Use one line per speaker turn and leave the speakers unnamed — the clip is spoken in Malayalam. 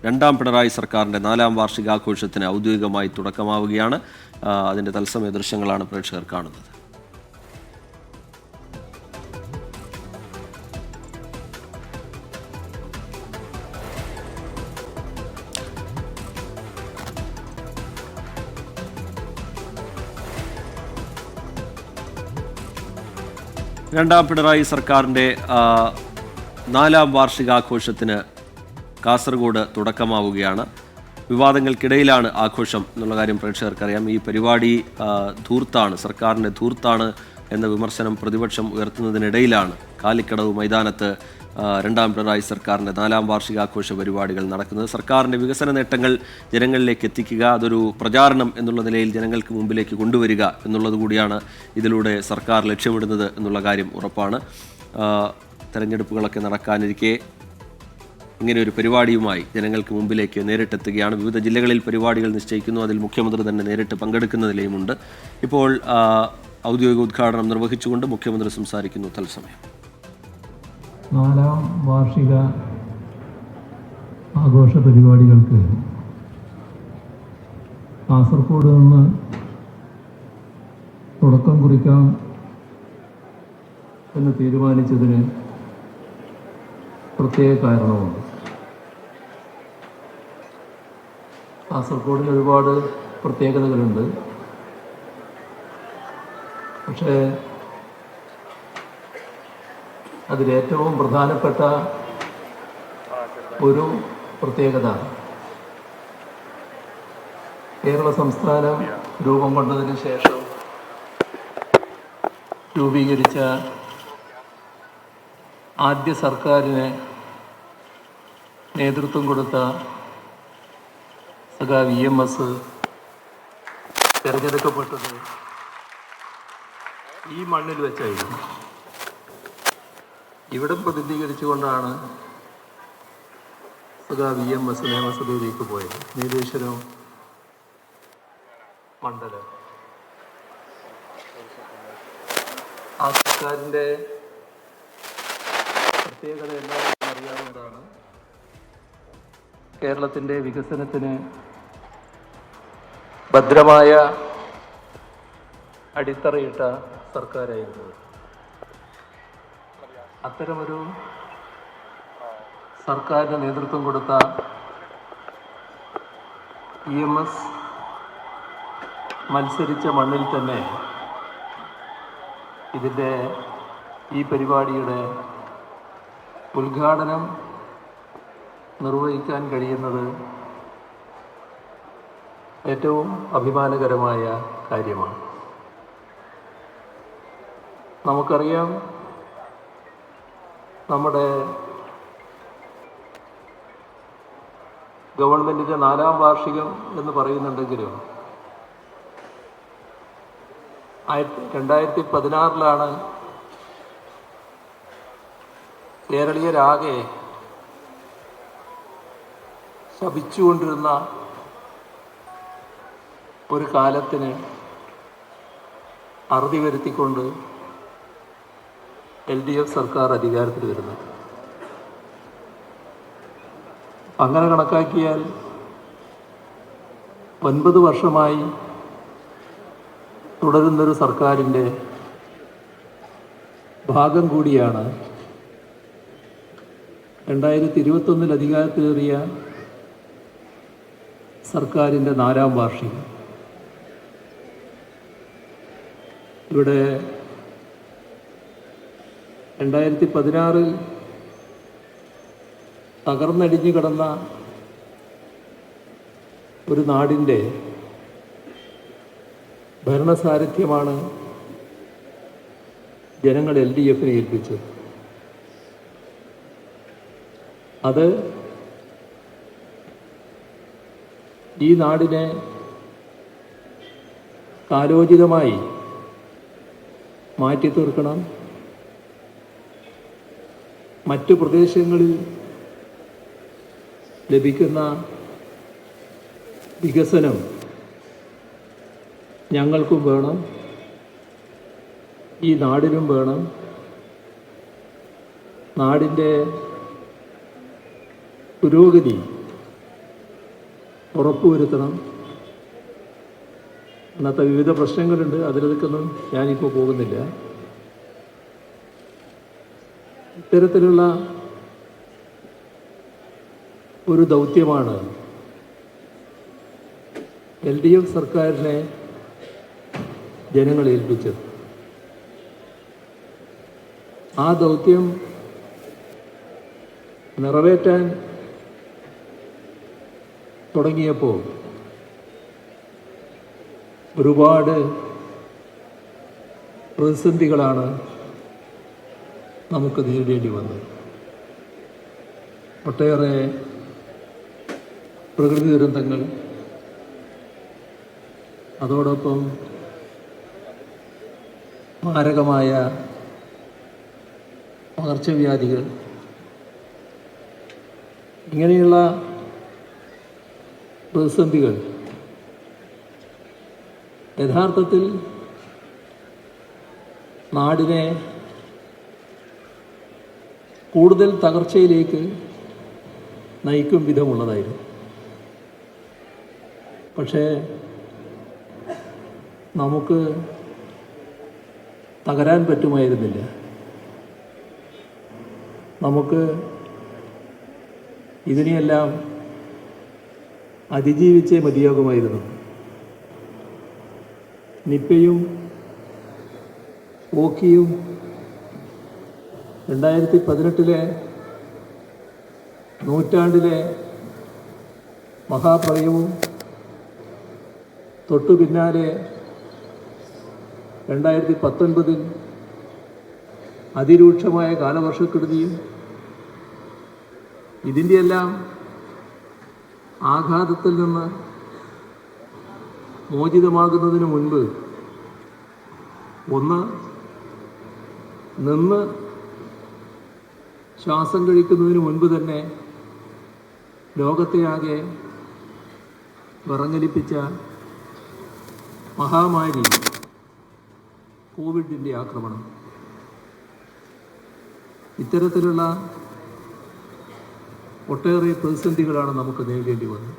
രണ്ടാം പിണറായി സർക്കാരിൻ്റെ 4ാം വാർഷികാഘോഷത്തിന് ഔദ്യോഗികമായി തുടക്കമാവുകയാണ്. അതിൻ്റെ തത്സമയ ദൃശ്യങ്ങളാണ് പ്രേക്ഷകർ കാണുന്നത്. രണ്ടാം പിണറായി സർക്കാരിൻ്റെ 4ാം വാർഷികാഘോഷത്തിന് കാസർഗോഡ് തുടക്കമാവുകയാണ്. വിവാദങ്ങൾക്കിടയിലാണ് ആഘോഷം എന്നുള്ള കാര്യം പ്രേക്ഷകർക്കറിയാം. ഈ പരിപാടി ധൂർത്താണ്, സർക്കാരിൻ്റെ ധൂർത്താണ് എന്ന വിമർശനം പ്രതിപക്ഷം ഉയർത്തുന്നതിനിടയിലാണ് കാലിക്കടവ് മൈതാനത്ത് രണ്ടാം പിണറായി സർക്കാരിൻ്റെ 4ാം വാർഷികാഘോഷ പരിപാടികൾ നടക്കുന്നത്. സർക്കാരിൻ്റെ വികസന നേട്ടങ്ങൾ ജനങ്ങളിലേക്ക് എത്തിക്കുക, അതൊരു പ്രചാരണം എന്നുള്ള നിലയിൽ ജനങ്ങൾക്ക് മുമ്പിലേക്ക് കൊണ്ടുവരിക എന്നുള്ളത് കൂടിയാണ് ഇതിലൂടെ സർക്കാർ ലക്ഷ്യമിടുന്നത് എന്നുള്ള കാര്യം ഉറപ്പാണ്. തെരഞ്ഞെടുപ്പുകളൊക്കെ നടക്കാനിരിക്കെ ഇങ്ങനെ ഒരു പരിപാടിയുമായി ജനങ്ങൾക്ക് മുമ്പിലേക്ക് നേരിട്ടെത്തുകയാണ്. വിവിധ ജില്ലകളിൽ പരിപാടികൾ നിശ്ചയിക്കുന്നു, അതിൽ മുഖ്യമന്ത്രി തന്നെ നേരിട്ട് പങ്കെടുക്കുന്ന നിലയുമുണ്ട്. ഇപ്പോൾ ഔദ്യോഗിക ഉദ്ഘാടനം നിർവഹിച്ചുകൊണ്ട് മുഖ്യമന്ത്രി സംസാരിക്കുന്നു. തത്സമയം
4ാം വാർഷിക ആഘോഷ പരിപാടികൾക്ക് കാസർഗോഡ് നിന്ന് തുടക്കം കുറിക്കാം എന്ന് തീരുമാനിച്ചതിന് പ്രത്യേക കാരണമുണ്ട്. കാസർഗോഡിന് ഒരുപാട് പ്രത്യേകതകളുണ്ട്. പക്ഷേ അതിലേറ്റവും പ്രധാനപ്പെട്ട ഒരു പ്രത്യേകത കേരള സംസ്ഥാനം രൂപം കൊണ്ടതിന് ശേഷം രൂപീകരിച്ച ആദ്യ സർക്കാരിന് നേതൃത്വം കൊടുത്ത സഖാവ് EMS തിരഞ്ഞെടുക്കപ്പെട്ടത് ഈ മണ്ണിൽ വെച്ചായിരുന്നു. ഇവിടെ പ്രതിനിധീകരിച്ചുകൊണ്ടാണ് സഖാവ് EMS നിയമസഭയിലേക്ക് പോയത്. നീലേശ്വരം മണ്ഡലം ആ സർക്കാരിൻ്റെ പ്രത്യേകത എല്ലാവർക്കും അറിയാവുന്നതാണ്. കേരളത്തിൻ്റെ വികസനത്തിന് ഭദ്രമായ അടിത്തറയിട്ട സർക്കാരായിരുന്നു. അത്തരമൊരു സർക്കാരിന് നേതൃത്വം കൊടുത്ത EMS മത്സരിച്ച മണ്ണിൽ തന്നെ ഇതിൻ്റെ ഈ പരിപാടിയുടെ ഉദ്ഘാടനം നിർവഹിക്കാൻ കഴിയുന്നത് ഏറ്റവും അഭിമാനകരമായ കാര്യമാണ്. നമുക്കറിയാം, നമ്മുടെ ഗവൺമെൻറ്റിൻ്റെ 4ാം വാർഷികം എന്ന് പറയുന്നുണ്ടെങ്കിലും 2016 കേരളീയരാകെ ശപിച്ചുകൊണ്ടിരുന്ന ഒരു കാലത്തിന് അറുതി വരുത്തിക്കൊണ്ട് LDF സർക്കാർ അധികാരത്തിൽ വരുന്നു. അങ്ങനെ കണക്കാക്കിയാൽ 9 വർഷമായി തുടരുന്നൊരു സർക്കാരിൻ്റെ ഭാഗം കൂടിയാണ് 2021 അധികാരത്തിലേറിയ സർക്കാരിൻ്റെ 4ാം വാർഷികം. ഇവിടെ 2016 തകർന്നടിഞ്ഞു കിടന്ന ഒരു നാടിൻ്റെ ഭരണസാരഥ്യമാണ് ജനങ്ങൾ LDFനെ ഏൽപ്പിച്ചത്. അത് ഈ നാടിനെ കാലോചിതമായി മാറ്റി തീർക്കണം, മറ്റു പ്രദേശങ്ങളിൽ ലഭിക്കുന്ന വികസനം ഞങ്ങൾക്കും വേണം, ഈ നാടിനും വേണം. നാടിൻ്റെ പുരോഗതി ഉറപ്പുവരുത്തണം. അന്നത്തെ വിവിധ പ്രശ്നങ്ങളുണ്ട്, അതിലൊന്നും ഞാനിപ്പോൾ പോകുന്നില്ല. ഇത്തരത്തിലുള്ള ഒരു ദൗത്യമാണ് LDF സർക്കാരിനെ ജനങ്ങൾ ഏൽപ്പിച്ചത്. ആ ദൗത്യം നിറവേറ്റാൻ തുടങ്ങിയപ്പോൾ ഒരുപാട് പ്രതിസന്ധികളാണ് നമുക്ക് നേരിടേണ്ടി വന്നത്. ഒട്ടേറെ പ്രകൃതി ദുരന്തങ്ങൾ, അതോടൊപ്പം മാരകമായ പകർച്ചവ്യാധികൾ, ഇങ്ങനെയുള്ള പ്രതിസന്ധികൾ യഥാർത്ഥത്തിൽ നാടിനെ കൂടുതൽ തകർച്ചയിലേക്ക് നയിക്കും വിധമുള്ളതായിരുന്നു. പക്ഷേ നമുക്ക് തകരാൻ പറ്റുമായിരുന്നില്ല. നമുക്ക് ഇതിനെയെല്ലാം അതിജീവിച്ചേ മതിയാകുമായിരുന്നു. നിപ്പയും ഓക്കിയും 2018 നൂറ്റാണ്ടിലെ മഹാപ്രളയവും തൊട്ടു പിന്നാലെ 2019 അതിരൂക്ഷമായ കാലവർഷക്കെടുതിയും, ഇതിൻ്റെയെല്ലാം ആഘാതത്തിൽ നിന്ന് മോചിതമാകുന്നതിന് മുൻപ് ഒന്ന് നിന്ന് ശ്വാസം കഴിക്കുന്നതിന് മുൻപ് തന്നെ ലോകത്തെയാകെ വിറങ്ങലിപ്പിച്ച മഹാമാരി കോവിഡിൻ്റെ ആക്രമണം. ഇത്തരത്തിലുള്ള ഒട്ടേറെ പ്രതിസന്ധികളാണ് നമുക്ക് നേരിടേണ്ടി വന്നത്.